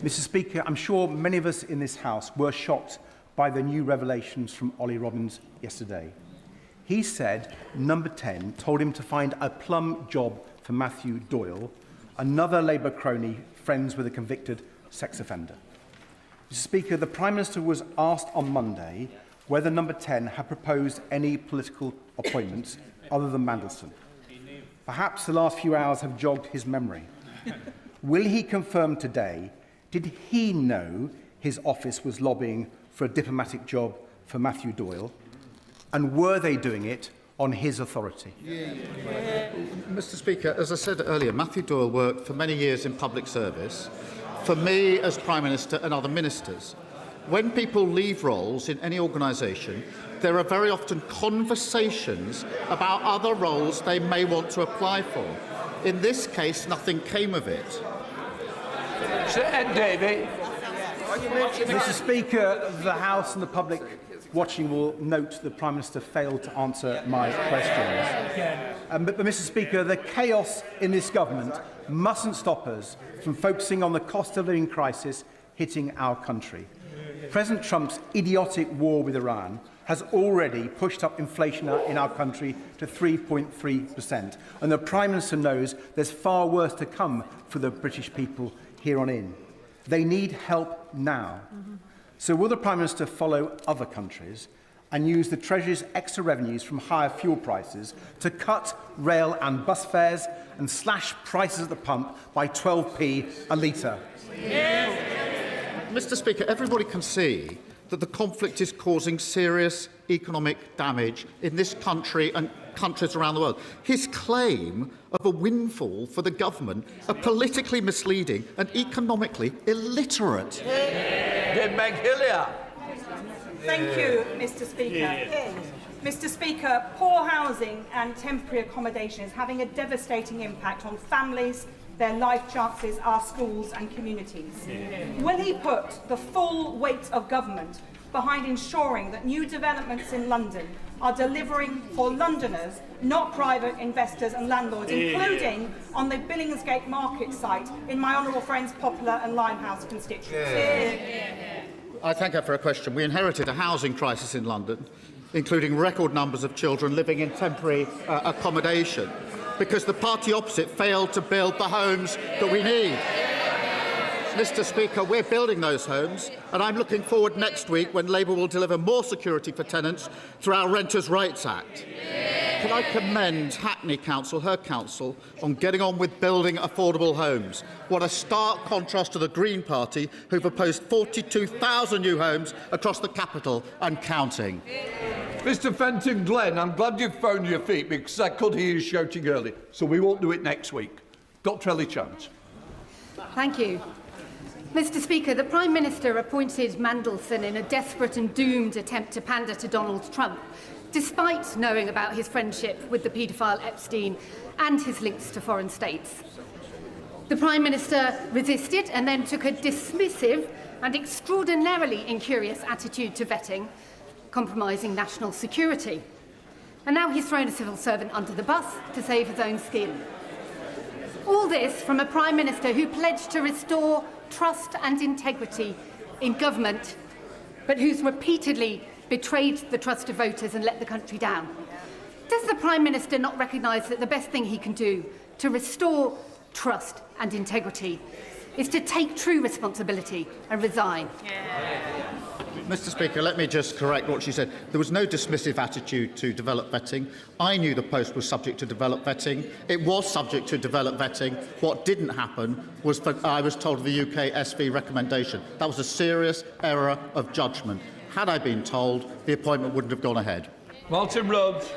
Mr. Speaker, I'm sure many of us in this House were shocked by the new revelations from Olly Robbins yesterday. He said Number 10 told him to find a plum job for Matthew Doyle, another Labour crony friends with a convicted sex offender. Mr. Speaker, the Prime Minister was asked on Monday whether Number 10 had proposed any political appointments other than Mandelson. Perhaps the last few hours have jogged his memory. Will he confirm today, did he know his office was lobbying for a diplomatic job for Matthew Doyle? And were they doing it on his authority? Mr. Speaker, as I said earlier, Matthew Doyle worked for many years in public service, for me as Prime Minister and other ministers. When people leave roles in any organisation, there are very often conversations about other roles they may want to apply for. In this case, nothing came of it. Sir Ed Davey. Mr. Speaker, the House and the public watching will note the Prime Minister failed to answer my questions. But Mr. Speaker, the chaos in this government mustn't stop us from focusing on the cost of living crisis hitting our country. President Trump's idiotic war with Iran has already pushed up inflation in our country to 3.3%. And the Prime Minister knows there's far worse to come for the British people here on in. They need help now. So will the Prime Minister follow other countries and use the Treasury's extra revenues from higher fuel prices to cut rail and bus fares and slash prices at the pump by 12p a litre? Mr. Speaker, everybody can see that the conflict is causing serious economic damage in this country and countries around the world. His claim of a windfall for the government are politically misleading and economically illiterate. Thank you, Mr. Speaker. Mr. Speaker, poor housing and temporary accommodation is having a devastating impact on families, their life chances, our schools and communities. Will he put the full weight of government behind ensuring that new developments in London are delivering for Londoners, not private investors and landlords, including on the Billingsgate Market site in my honourable friends Poplar and Limehouse constituencies? I thank her for a question. We inherited a housing crisis in London, including record numbers of children living in temporary accommodation, because the party opposite failed to build the homes that we need. Mr. Speaker, we're building those homes, and I'm looking forward next week when Labour will deliver more security for tenants through our Renters' Rights Act. Can I commend Hackney Council, her council, on getting on with building affordable homes? What a stark contrast to the Green Party, who proposed 42,000 new homes across the capital and counting. Mr Fenton Glenn, I'm glad you've found your feet because I could hear you shouting earlier, so we won't do it next week. Dr Ellie Chance. Thank you. Mr Speaker, the Prime Minister appointed Mandelson in a desperate and doomed attempt to pander to Donald Trump, despite knowing about his friendship with the paedophile Epstein and his links to foreign states. The Prime Minister resisted and then took a dismissive and extraordinarily incurious attitude to vetting, compromising national security. And now he's thrown a civil servant under the bus to save his own skin. All this from a Prime Minister who pledged to restore trust and integrity in government, but who's repeatedly betrayed the trust of voters and let the country down. Does the Prime Minister not recognise that the best thing he can do to restore trust and integrity is to take true responsibility and resign? Mr. Speaker, let me just correct what she said. There was no dismissive attitude to develop vetting. I knew the post was subject to develop vetting. It was subject to develop vetting. What didn't happen was I was told of the UK SV recommendation. That was a serious error of judgment. Had I been told, the appointment wouldn't have gone ahead. Martin Rhodes.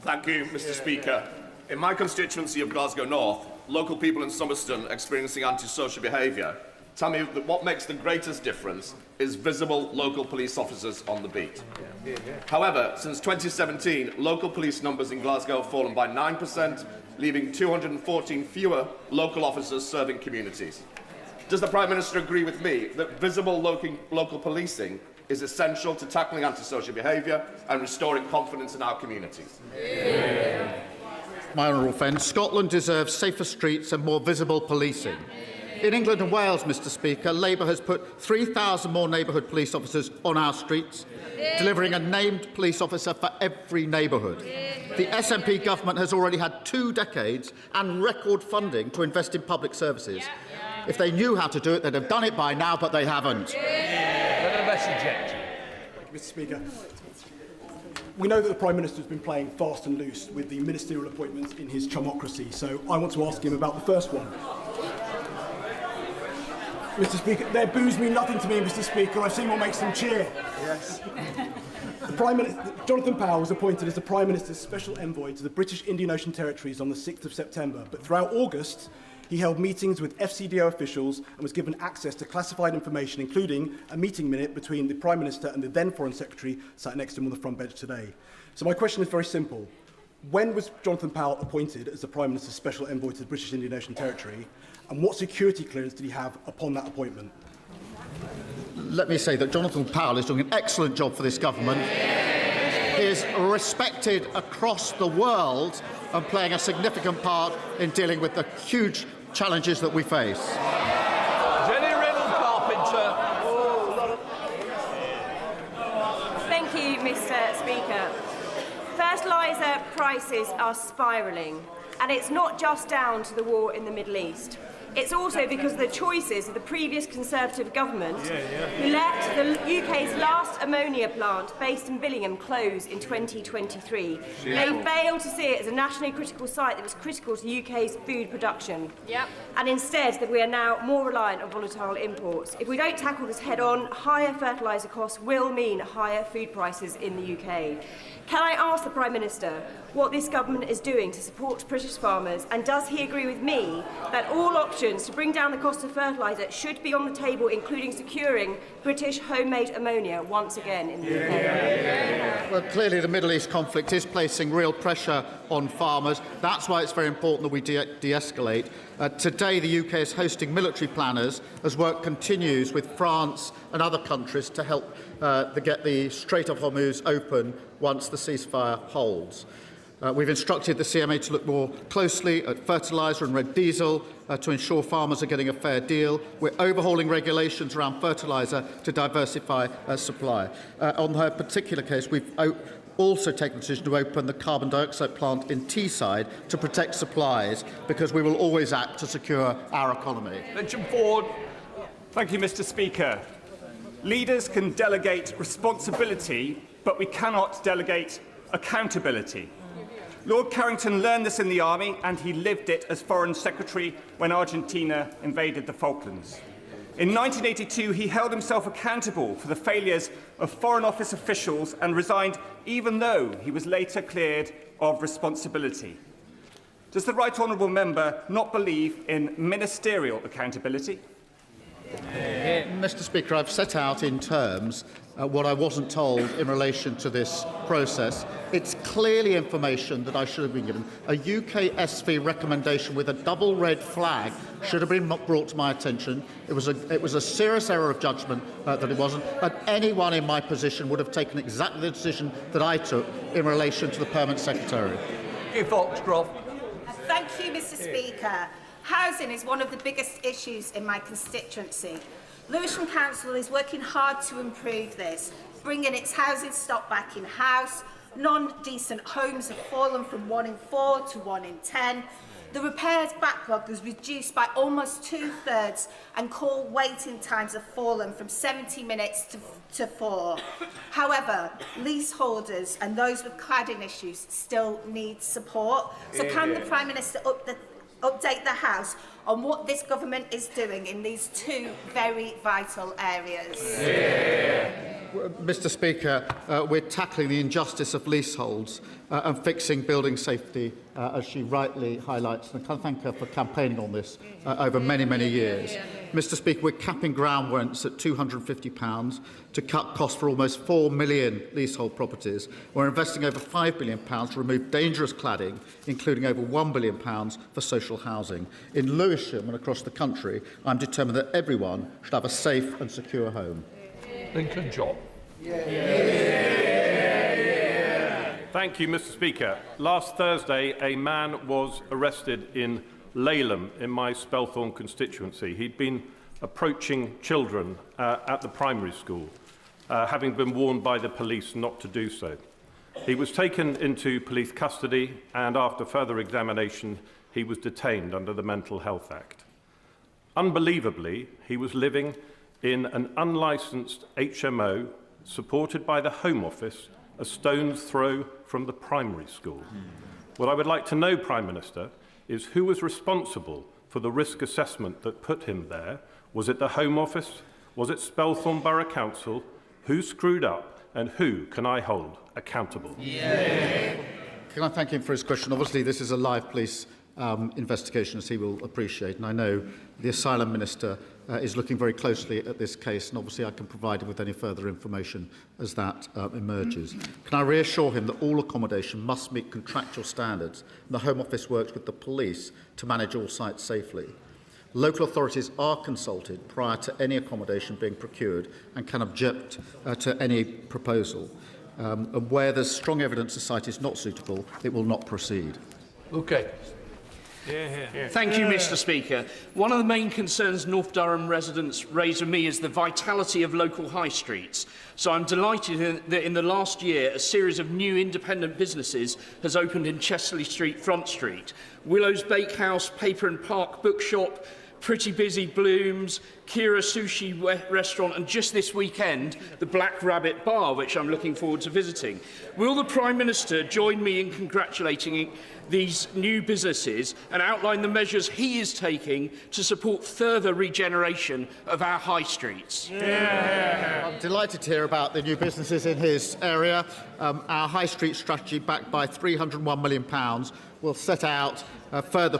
Thank you, Mr. Speaker. In my constituency of Glasgow North, local people in Somerston experiencing antisocial behaviour tell me that what makes the greatest difference is visible local police officers on the beat. However, since 2017, local police numbers in Glasgow have fallen by 9%, leaving 214 fewer local officers serving communities. Does the Prime Minister agree with me that visible local policing is essential to tackling antisocial behaviour and restoring confidence in our communities? My honourable friend, Scotland deserves safer streets and more visible policing. In England and Wales, Mr Speaker, Labour has put 3,000 more neighbourhood police officers on our streets, delivering a named police officer for every neighbourhood. The SNP government has already had 2 decades and record funding to invest in public services. If they knew how to do it, they'd have done it by now, but they haven't. Mr Speaker, we know that the Prime Minister has been playing fast and loose with the ministerial appointments in his chumocracy, so I want to ask him about the first one. Mr Speaker, their boos mean nothing to me, Mr Speaker. I've seen what makes them cheer. Yes. Jonathan Powell was appointed as the Prime Minister's Special Envoy to the British Indian Ocean Territories on the 6th of September, but throughout August, he held meetings with FCDO officials and was given access to classified information, including a meeting minute between the Prime Minister and the then Foreign Secretary sat next to him on the front bench today. So my question is very simple. When was Jonathan Powell appointed as the Prime Minister's Special Envoy to the British Indian Ocean Territory, and what security clearance did he have upon that appointment? Let me say that Jonathan Powell is doing an excellent job for this government. He is respected across the world and playing a significant part in dealing with the huge challenges that we face. Jenny Riddle-Carpenter. Thank you, Mr Speaker. Fertiliser prices are spiralling, and it's not just down to the war in the Middle East. It's also because of the choices of the previous Conservative government who let the UK's last ammonia plant based in Billingham close in 2023. They failed to see it as a nationally critical site that was critical to UK's food production. And instead that we are now more reliant on volatile imports. If we don't tackle this head-on, higher fertiliser costs will mean higher food prices in the UK. Can I ask the Prime Minister what this government is doing to support British farmers, and does he agree with me that all options to bring down the cost of fertiliser should be on the table, including securing British homemade ammonia once again in the UK? Well, clearly the Middle East conflict is placing real pressure on farmers. That's why it's very important that we de-escalate. Today, the UK is hosting military planners as work continues with France and other countries to help get the Strait of Hormuz open once the ceasefire holds. We've instructed the CMA to look more closely at fertiliser and red diesel to ensure farmers are getting a fair deal. We're overhauling regulations around fertiliser to diversify supply. On her particular case, we've also taken the decision to open the carbon dioxide plant in Teesside to protect supplies, because we will always act to secure our economy. Richard Ford. Thank you, Mr Speaker. Leaders can delegate responsibility, but we cannot delegate accountability. Lord Carrington learned this in the army, and he lived it as Foreign Secretary when Argentina invaded the Falklands. In 1982, he held himself accountable for the failures of Foreign Office officials and resigned, even though he was later cleared of responsibility. Does the Right Honourable Member not believe in ministerial accountability? Mr Speaker, I've set out in terms what I wasn't told in relation to this process. It's clearly information that I should have been given. A UK SV recommendation with a double red flag should have been brought to my attention. It was a serious error of judgment that it wasn't. And anyone in my position would have taken exactly the decision that I took in relation to the Permanent Secretary. Foxcroft. Thank you, Mr Speaker. Housing is one of the biggest issues in my constituency. Lewisham Council is working hard to improve this, bringing its housing stock back in-house. Non-decent homes have fallen from 1 in 4 to 1 in 10. The repairs backlog was reduced by almost 2/3, and call waiting times have fallen from 70 minutes to 4. However, leaseholders and those with cladding issues still need support. So can the Prime Minister update the House on what this government is doing in these 2 very vital areas? Mr Speaker, we're tackling the injustice of leaseholds and fixing building safety, as she rightly highlights, and I can thank her for campaigning on this over many, many years. Mr Speaker, we're capping ground rents at £250 to cut costs for almost 4 million leasehold properties. We're investing over £5 billion to remove dangerous cladding, including over £1 billion for social housing. In Lewisham and across the country, I'm determined that everyone should have a safe and secure home. Lincoln John. Thank you, Mr Speaker. Last Thursday, a man was arrested in Laleham in my Spelthorne constituency. He'd been approaching children at the primary school, having been warned by the police not to do so. He was taken into police custody, and after further examination, he was detained under the Mental Health Act. Unbelievably, he was living in an unlicensed HMO supported by the Home Office, a stone's throw from the primary school. What I would like to know, Prime Minister, is who was responsible for the risk assessment that put him there. Was it the Home Office? Was it Spelthorne Borough Council? Who screwed up? And who can I hold accountable? Can I thank him for his question? Obviously, this is a live police investigation, as he will appreciate, and I know the Asylum Minister is looking very closely at this case, and obviously I can provide him with any further information as that emerges. Can I reassure him that all accommodation must meet contractual standards, and the Home Office works with the police to manage all sites safely? Local authorities are consulted prior to any accommodation being procured and can object to any proposal. And where there's strong evidence the site is not suitable, it will not proceed. Okay. Thank you, Mr. Speaker. One of the main concerns North Durham residents raise with me is the vitality of local high streets. So I'm delighted that in the last year, a series of new independent businesses has opened in Chesley Street, Front Street. Willow's Bakehouse, Paper and Park Bookshop, Pretty Busy Blooms, Kira Sushi Restaurant, and just this weekend, the Black Rabbit Bar, which I'm looking forward to visiting. Will the Prime Minister join me in congratulating these new businesses and outline the measures he is taking to support further regeneration of our high streets? I'm delighted to hear about the new businesses in his area. Our high street strategy, backed by £301 million, will set out further